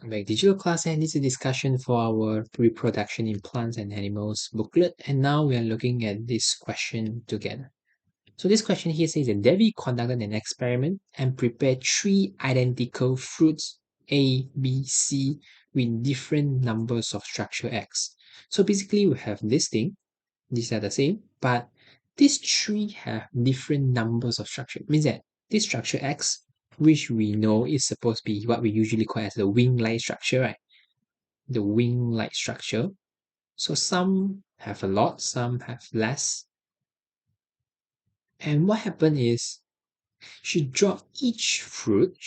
Back digital class, and this is a discussion for our reproduction in plants and animals booklet, and now we are looking at this question together. So this question here says that Devi conducted an experiment and prepared 3 identical fruits A, B, C with different numbers of structure X. So basically we have this thing, these are the same, but these 3 have different numbers of structure. It means that this structure X, which we know is supposed to be what we usually call as the wing-like structure, right? The wing-like structure. So some have a lot, some have less. And what happened is she dropped each fruit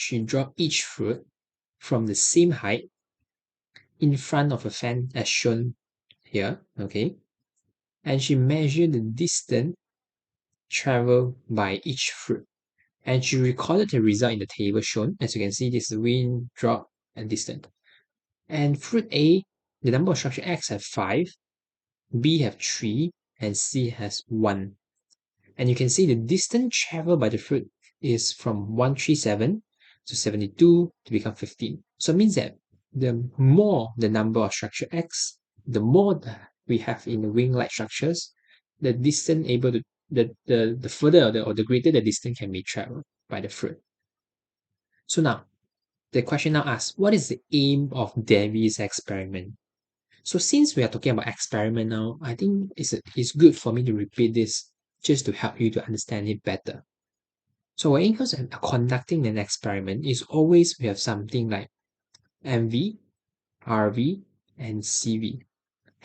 from the same height in front of a fan as shown here, okay? And she measured the distance traveled by each fruit. And she recorded the result in the table shown. As you can see, this is wind, drop, and distance. And fruit A, the number of structure X have 5, B have 3, and C has 1. And you can see the distance traveled by the fruit is from 137 to 72 to become 15. So it means that the more the number of structure X, the more we have in the wing-like structures, the distance able to the further or the greater the distance can be traveled by the fruit. So now the question now asks, what is the aim of Devi's experiment? So since we are talking about experiment now, I think it's good for me to repeat this just to help you to understand it better. So when it comes to conducting an experiment, is always we have something like MV, RV, and CV.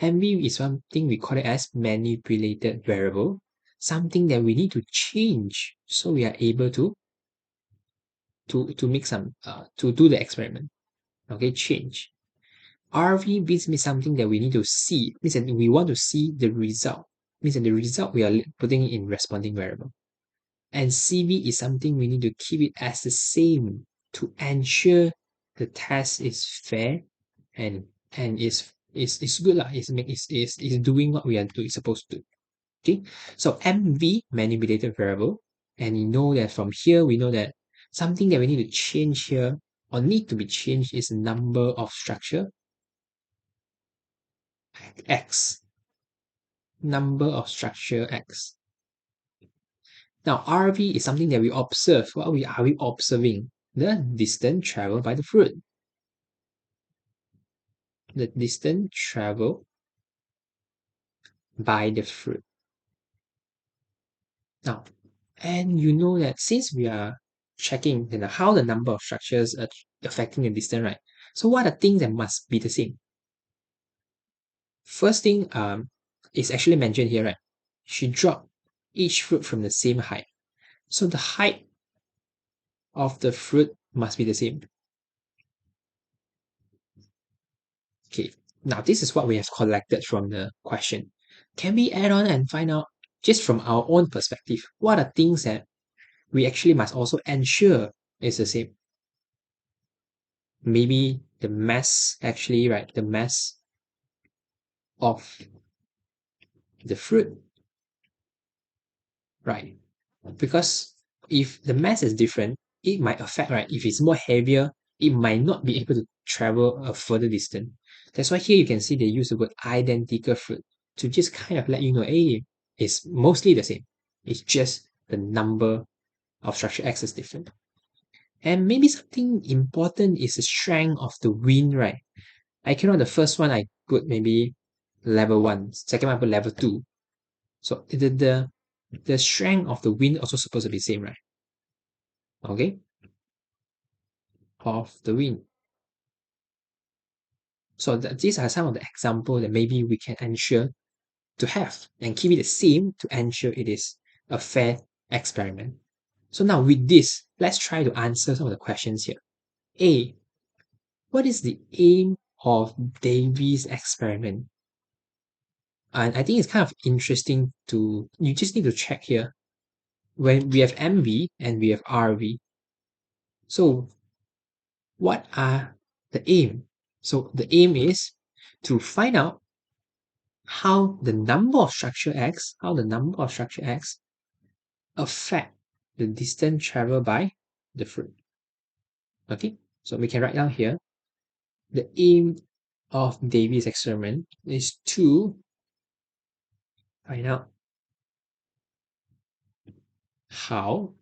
MV is something we call it as manipulated variable, something that we need to change so we are able to make some to do the experiment. Okay, change. RV means something that we need to see, means that we want to see the result, means that the result we are putting in responding variable. And CV is something we need to keep it as the same to ensure the test is fair and is good lah. Is doing what we are supposed to. Okay, so MV manipulated variable, and you know that from here we know that something that we need to change here or need to be changed is number of structure X. Number of structure X. Now, RV is something that we observe. What are we observing? The distance traveled by the fruit. The distance traveled by the fruit. Now, and you know that since we are checking how the number of structures are affecting the distance, right? So what are things that must be the same? First thing is actually mentioned here, right? She dropped each fruit from the same height. So the height of the fruit must be the same. Okay, now this is what we have collected from the question. Can we add on and find out, just from our own perspective, what are things that we actually must also ensure is the same? Maybe the mass, actually, right? The mass of the fruit, right? Because if the mass is different, it might affect, right? If it's more heavier, it might not be able to travel a further distance. That's why here you can see they use the word identical fruit to just kind of let you know, hey, it's mostly the same. It's just the number of structure X is different. And maybe something important is the strength of the wind, right? I cannot, the first one I put maybe level 1, second one I put level 2. So the strength of the wind also supposed to be same, right? Okay, of the wind. So these are some of the examples that maybe we can ensure to have and keep it the same to ensure it is a fair experiment. So now with this, let's try to answer some of the questions here. A, what is the aim of Davy's experiment? And I think it's kind of interesting you just need to check here. When we have MV and we have RV, so what are the aim? So the aim is to find out how the number of structure X affect the distance traveled by the fruit. Okay, so we can write down here the aim of Davy's experiment is to find out how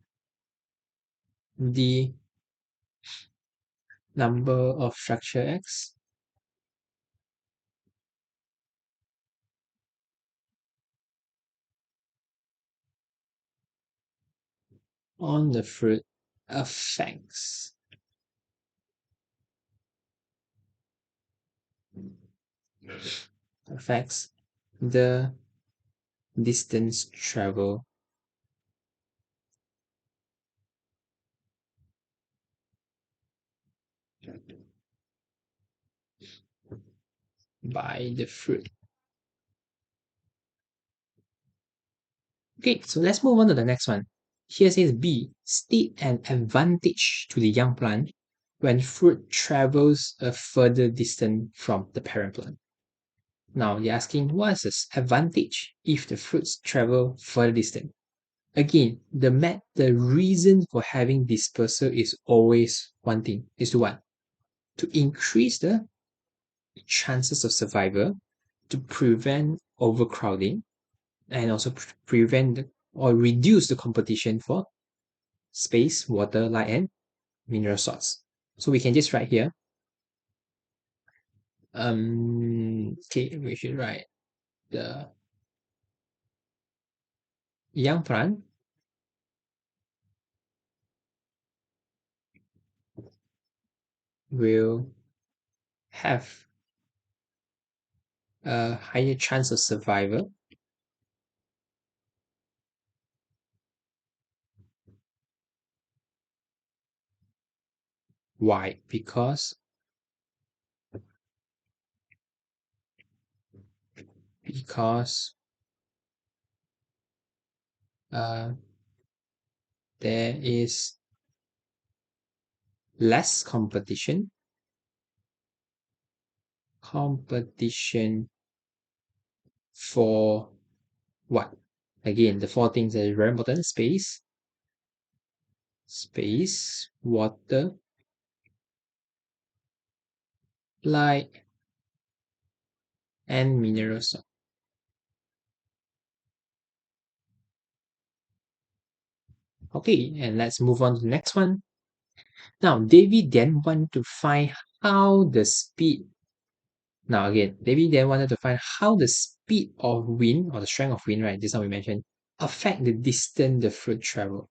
the number of structure X on the fruit affects the distance traveled by the fruit. Okay, so let's move on to the next one. Here says B, state an advantage to the young plant when fruit travels a further distance from the parent plant. Now they're asking what's the advantage if the fruits travel further distance. Again, the reason for having dispersal is always one thing, is to what? To increase the chances of survival, to prevent overcrowding, and also prevent or reduce the competition for space, water, light, and mineral salts. So we can just write here. Okay, we should write the young plant will have a higher chance of survival. Why? Because uh, there is less competition for what? Again, the four things that is very important: space, water, light, and mineral salt. Okay, and let's move on to the next one. Now, David then wanted to find how the speed. Now, again, David then wanted to find how the speed of wind or the strength of wind, right? This one we mentioned, affect the distance the fruit travel.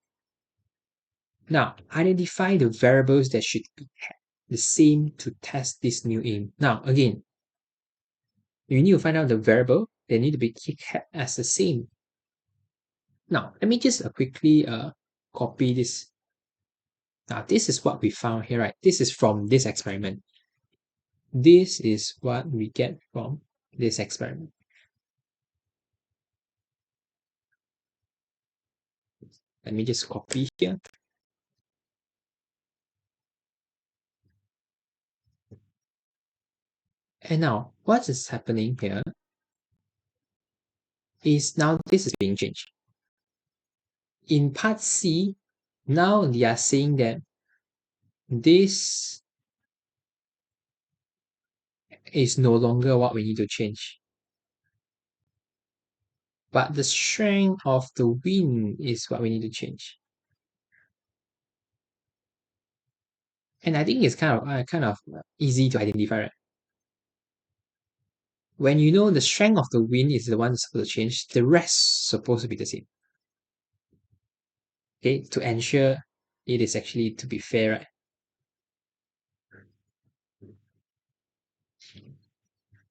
Now, identify the variables that should be the same to test this new aim. Now, again, you need to find out the variable, they need to be kept as the same. Now, let me just quickly copy this. Now, this is what we found here, right? This is from this experiment. This is what we get from this experiment. Let me just copy here. And now, what is happening here is now this is being changed. In part C, now they are saying that this is no longer what we need to change. But the strength of the wind is what we need to change. And I think it's kind of easy to identify, right? When you know the strength of the wind is the one that's supposed to change, the rest supposed to be the same. Okay, to ensure it is actually to be fair, right?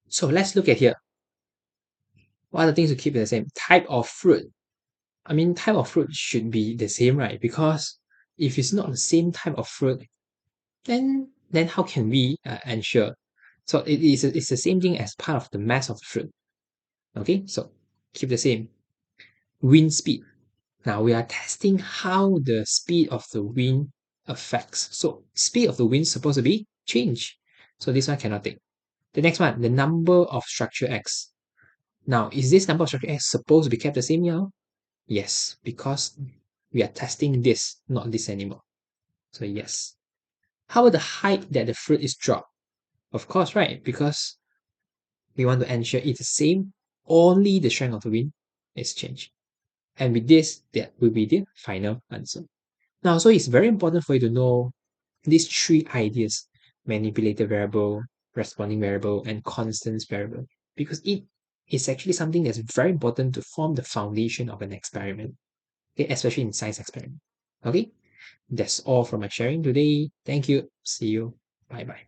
So let's look at here. What are the things to keep the same? Type of fruit. I mean, type of fruit should be the same, right? Because if it's not the same type of fruit, then how can we ensure? So it's the same thing as part of the mass of the fruit. Okay, so keep the same. Wind speed. Now we are testing how the speed of the wind affects. So speed of the wind is supposed to be change. So this one cannot take. The next one, the number of structure X. Now, is this number of structure X supposed to be kept the same here? Yes, because we are testing this, not this anymore. So yes. How about the height that the fruit is dropped? Of course, right? Because we want to ensure it's the same, only the strength of the wind is changed. And with this, that will be the final answer. Now, so it's very important for you to know these three ideas: manipulated variable, responding variable, and constant variable, because it is actually something that's very important to form the foundation of an experiment, okay, especially in science experiment. Okay, that's all from my sharing today. Thank you. See you. Bye bye.